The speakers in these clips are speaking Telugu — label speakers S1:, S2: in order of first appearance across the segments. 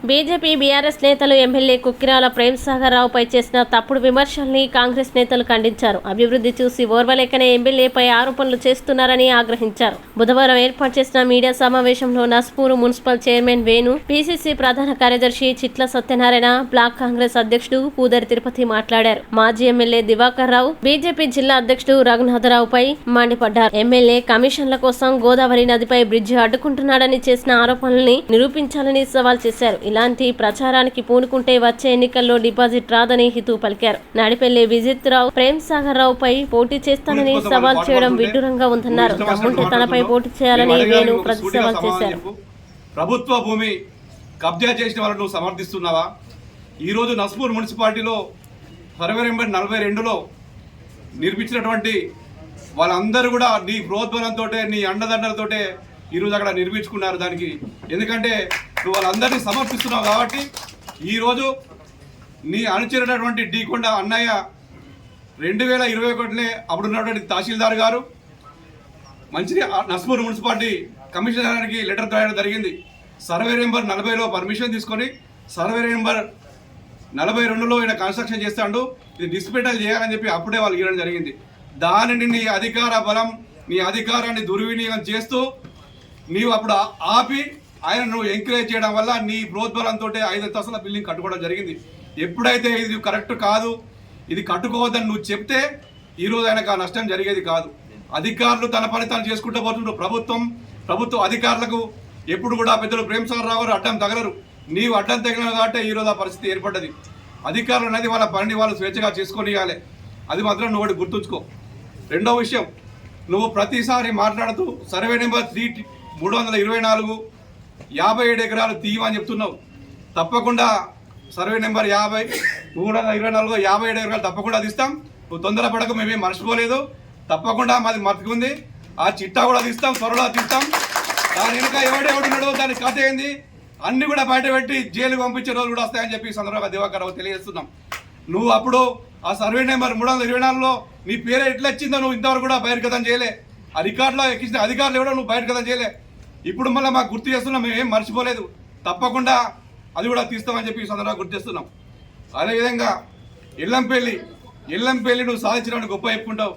S1: బీజేపీ బీఆర్ఎస్ నేతలు ఎమ్మెల్యే కుక్కిరాల ప్రేమ్సాగర్ రావుపై చేసిన తప్పుడు విమర్శల్ని కాంగ్రెస్ నేతలు ఖండించారు. అభివృద్ధి చూసి ఓర్వలేకనే ఎమ్మెల్యేపై ఆరోపణలు చేస్తున్నారని ఆగ్రహించారు. బుధవారం ఏర్పాటు చేసిన మీడియా సమావేశంలో Naspur municipal chairman Venu, PCC ప్రధాన కార్యదర్శి చిట్ల సత్యనారాయణ, బ్లాక్ కాంగ్రెస్ అధ్యక్షుడు పూదరి తిరుపతి మాట్లాడారు. మాజీ ఎమ్మెల్యే దివాకర్ రావు, బీజేపీ జిల్లా అధ్యక్షుడు రఘునాథరావుపై మండిపడ్డారు. ఎమ్మెల్యే కమిషన్ల కోసం గోదావరి నదిపై బ్రిడ్జి అడ్డుకుంటున్నాడని చేసిన ఆరోపణల్ని నిరూపించాలని సవాల్ చేశారు. ఇలాంటి ప్రచారానికి పూనుకుంటే వచ్చే ఎన్నికల్లో డిపాజిట్ రాదని హితవు పలికారు. నాడిపల్లి విజిత్ రావు ప్రేమ్సాగర్ రావుపై పోటీ చేస్తానని సవాల్ చేయడం విడ్డూరంగా ఉందన్నారు. తమ్ముంటే తనపై పోటీ చేయాలని వేణు ప్రతి సవాల్ చేశారు.
S2: ప్రభుత్వ భూమి కబ్జా చేసిన వాళ్ళను నువ్వు సమర్థిస్తున్నావా? ఈరోజు నస్పూర్ మున్సిపాలిటీలో ఫిబ్రవరి 42లో నిర్మించినటువంటి వాళ్ళందరూ కూడా నీ ప్రోద్బలంతో, నీ అండదండలతోటే ఈరోజు అక్కడ నిర్మించుకున్నారు. దానికి ఎందుకంటే నువ్వు వాళ్ళందరినీ సమర్పిస్తున్నావు కాబట్టి ఈరోజు నీ అనుచరునటువంటి డీకొండ అన్నయ్య 2021 అప్పుడున్నటువంటి తహసీల్దార్ గారు నస్పూర్ మున్సిపాలిటీ కమిషనర్కి లెటర్ రాయడం జరిగింది. సర్వే నెంబర్ 40లో పర్మిషన్ తీసుకొని సర్వే నెంబర్ 42లో ఈయన కన్స్ట్రక్షన్ చేస్తాడు, ఇది డిస్పెటల్ చేయాలని చెప్పి అప్పుడే వాళ్ళు ఇవ్వడం జరిగింది. దానిని నీ అధికార బలం, నీ అధికారాన్ని దుర్వినియోగం చేస్తూ నీవు అప్పుడు ఆపి ఆయన నువ్వు ఎంకరేజ్ చేయడం వల్ల నీ ప్రోద్బలంతో 5 అంతస్తుల బిల్డింగ్ కట్టుకోవడం జరిగింది. ఎప్పుడైతే ఇది కరెక్ట్ కాదు, ఇది కట్టుకోవద్దని నువ్వు చెప్తే ఈరోజు ఆయనకు ఆ నష్టం జరిగేది కాదు. అధికారులు తన పని తాను చేసుకుంటూ పోతుంటారు. ప్రభుత్వ అధికారులకు ఎప్పుడు కూడా పెద్దలు ప్రేమ్సాగర్ రావు గారు అడ్డం తగలరు. నీవు అడ్డం తగిలిన కాబట్టి ఈరోజు ఆ పరిస్థితి ఏర్పడ్డది. అధికారులు అనేది వాళ్ళ పనిని వాళ్ళు స్వేచ్ఛగా చేసుకొని ఇవ్వాలి. అది మాత్రం నువ్వు ఒకటి గుర్తుంచుకో. రెండో విషయం, నువ్వు ప్రతిసారి మాట్లాడుతూ సర్వే నెంబర్ 324 57 ఎకరాలు తీయమని చెప్తున్నావు. తప్పకుండా సర్వే నెంబర్ 324 57 ఎకరాలు తప్పకుండా తీస్తాం. నువ్వు తొందరపడకు, మేమేం మర్చిపోలేదు. తప్పకుండా మాది మతికుంది. ఆ చిట్టా కూడా తీస్తాం, త్వరలో తీస్తాం. దాని వెనుక ఎవడున్నాడో దాని కథ ఏంది అన్ని కూడా బయట పెట్టి జైలు పంపించే రోజులు కూడా వస్తాయని చెప్పి సందర్భంగా దివాకర్ రావు తెలియజేస్తున్నాం. నువ్వు అప్పుడు ఆ సర్వే నెంబర్ 324లో నీ పేరు ఎట్లా వచ్చిందో నువ్వు ఇంతవరకు కూడా బహిర్గతం చేయలే. ఆ రికార్డులో ఎక్కించిన అధికారులు ఎవడో నువ్వు బహిర్గతం చేయలే. ఇప్పుడు మళ్ళీ మాకు గుర్తు చేస్తున్నాం, మేమేం మర్చిపోలేదు. తప్పకుండా అది కూడా తీస్తామని చెప్పి ఈ సందర్భంగా గుర్తు చేస్తున్నాం. అదేవిధంగా ఎల్లంపల్లి నువ్వు సాధించడానికి గొప్ప చెప్పుకుంటావు.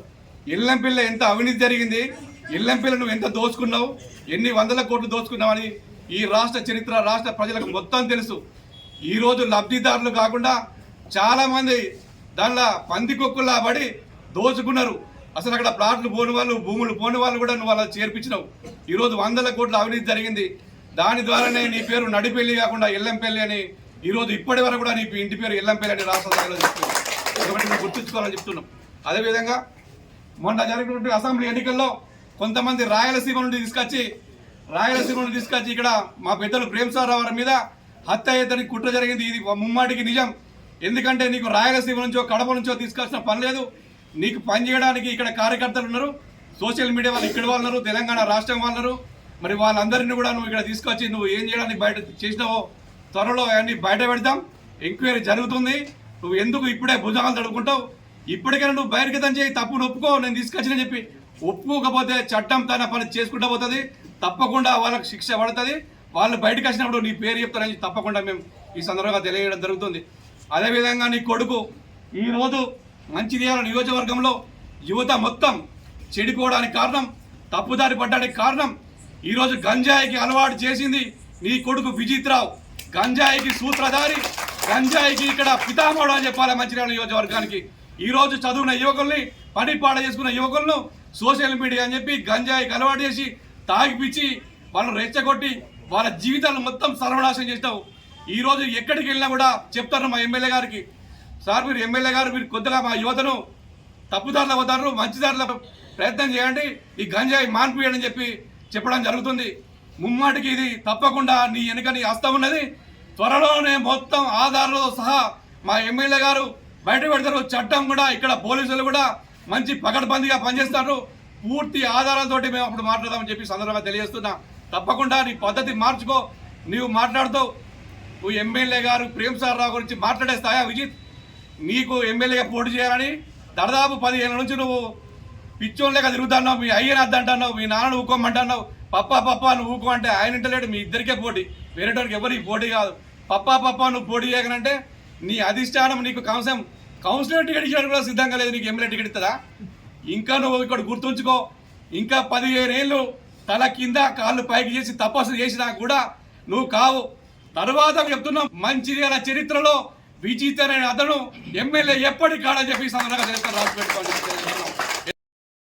S2: ఎల్లంపల్లి ఎంత అవినీతి జరిగింది, ఎల్లంపల్లి నువ్వు ఎంత దోచుకున్నావు, ఎన్ని వందల కోట్లు దోచుకున్నావని ఈ రాష్ట్ర చరిత్ర, రాష్ట్ర ప్రజలకు మొత్తం తెలుసు. ఈరోజు లబ్ధిదారులు కాకుండా చాలామంది దానిలో పందికొక్కులా పడి దోచుకున్నారు. అసలు అక్కడ ప్లాట్లు పోని వాళ్ళు, భూములు పోని వాళ్ళు కూడా నువ్వు అలా చేర్పించినావు. ఈరోజు వందల కోట్ల అవినీతి జరిగింది. దాని ద్వారానే నీ పేరు నడిపెల్లి కాకుండా ఎల్లంపల్లి అని ఈరోజు ఇప్పటి వరకు కూడా నీ ఇంటి పేరు ఎల్లంపల్లి అని రాష్ట్ర స్థాయిలో చెప్తున్నావు. కాబట్టి నువ్వు గుర్తుంచుకోవాలని చెప్తున్నాం. అదేవిధంగా మొన్న జరిగినటువంటి అసెంబ్లీ ఎన్నికల్లో కొంతమంది రాయలసీమ నుండి తీసుకొచ్చి ఇక్కడ మా పెద్దలు ప్రేమ్సాగర్ రావు మీద హత్య అయ్యేదని కుట్ర జరిగింది. ఇది ముమ్మాటికి నిజం. ఎందుకంటే నీకు రాయలసీమ నుంచో కడప నుంచో తీసుకొచ్చిన పని లేదు. నీకు పని చేయడానికి ఇక్కడ కార్యకర్తలు ఉన్నారు, సోషల్ మీడియా వాళ్ళు ఇక్కడ వాళ్ళు ఉన్నారు, తెలంగాణ రాష్ట్రం వాళ్ళు ఉన్నారు. మరి వాళ్ళందరినీ కూడా నువ్వు ఇక్కడ తీసుకొచ్చి నువ్వు ఏం చేయడానికి బయట చేసినావో త్వరలో అవన్నీ బయట పెడతాం. ఎంక్వైరీ జరుగుతుంది. నువ్వు ఎందుకు ఇప్పుడే భుజాలు తడుపుకుంటావు? ఇప్పటికైనా నువ్వు బహిర్గతం చేయి, తప్పును ఒప్పుకో. నేను తీసుకొచ్చినని చెప్పి ఒప్పుకోకపోతే చట్టం తన పని చేసుకుంటూ పోతుంది. తప్పకుండా వాళ్ళకి శిక్ష పడుతుంది. వాళ్ళు బయటకు వచ్చినప్పుడు నీ పేరు చెప్తారని తప్పకుండా మేము ఈ సందర్భంగా తెలియజేయడం జరుగుతుంది. అదేవిధంగా నీ కొడుకు ఈరోజు మంచిర్యాల నియోజకవర్గంలో యువత మొత్తం చెడిపోవడానికి కారణం, తప్పుదారి పడ్డానికి కారణం ఈరోజు గంజాయికి అలవాటు చేసింది నీ కొడుకు విజిత్ రావు. గంజాయికి సూత్రధారి, గంజాయికి ఇక్కడ పితామహుడు అని చెప్పాలి మంచిర్యాల నియోజకవర్గానికి. ఈరోజు చదువున్న యువకుల్ని, పని పాట చేసుకున్న యువకులను సోషల్ మీడియా అని చెప్పి గంజాయికి అలవాటు చేసి తాగిపిచ్చి వాళ్ళని రెచ్చగొట్టి వాళ్ళ జీవితాలను మొత్తం సర్వనాశనం చేసినావు. ఈరోజు ఎక్కడికి వెళ్ళినా కూడా చెప్తారు మా ఎమ్మెల్యే గారికి, సార్ మీరు ఎమ్మెల్యే గారు మీరు కొద్దిగా మా యువతను తప్పుదారులు అవుతారు, మంచిదారుల ప్రయత్నం చేయండి, ఈ గంజాయి మాన్పియండి అని చెప్పి చెప్పడం జరుగుతుంది. ముమ్మాటికి ఇది తప్పకుండా నీ వెనుక నీ హస్తం ఉన్నది. త్వరలోనే మొత్తం ఆధారాలతో సహా మా ఎమ్మెల్యే గారు బయట పెడతారు. చట్టం కూడా ఇక్కడ పోలీసులు కూడా మంచి పకడ్బందీగా పనిచేస్తారు. పూర్తి ఆధారాలతోటి మేము అప్పుడు మాట్లాడదామని చెప్పి సందర్భంగా తెలియజేస్తున్నా. తప్పకుండా నీ పద్ధతి మార్చుకో. నీవు మాట్లాడుతూ నువ్వు ఎమ్మెల్యే గారు ప్రేమ్సాగర్ రావు గురించి మాట్లాడే స్థాయా విజిత్? నీకు ఎమ్మెల్యేగా పోటీ చేయాలని దాదాపు 10 ఏళ్ళ నుంచి నువ్వు పిచ్చోళ్ళగా తిరుగుతున్నావు. మీ అయ్యని అద్దంటున్నావు, మీ నాన్నను ఊకోమంటున్నావు. పప్ప నువ్వు ఊకో అంటే ఆయన ఇంటలేడు. మీ ఇద్దరికే పోటీ, వేరేటోరికి ఎవరికి పోటీ కాదు. పప్పా నువ్వు పోటీ చేయగలంటే నీ అధిష్టానం నీకు కౌన్సిలర్ టికెట్ ఇచ్చడానికి కూడా సిద్ధంగా లేదు. నీకు ఎమ్మెల్యే టికెట్ ఇస్తుందా? ఇంకా నువ్వు ఇక్కడ గుర్తుంచుకో, ఇంకా 15 ఏళ్ళు తల కింద కాళ్ళు పైకి చేసి తపస్సు చేసినా కూడా నువ్వు కావు. తర్వాత చెప్తున్నాం, మంచిర్యాల చరిత్రలో విజిత్ అనే అతను ఎమ్మెల్యే ఎప్పటికి కాడని చెప్పి సందర్భంగా రాసి పెట్టుకోండి.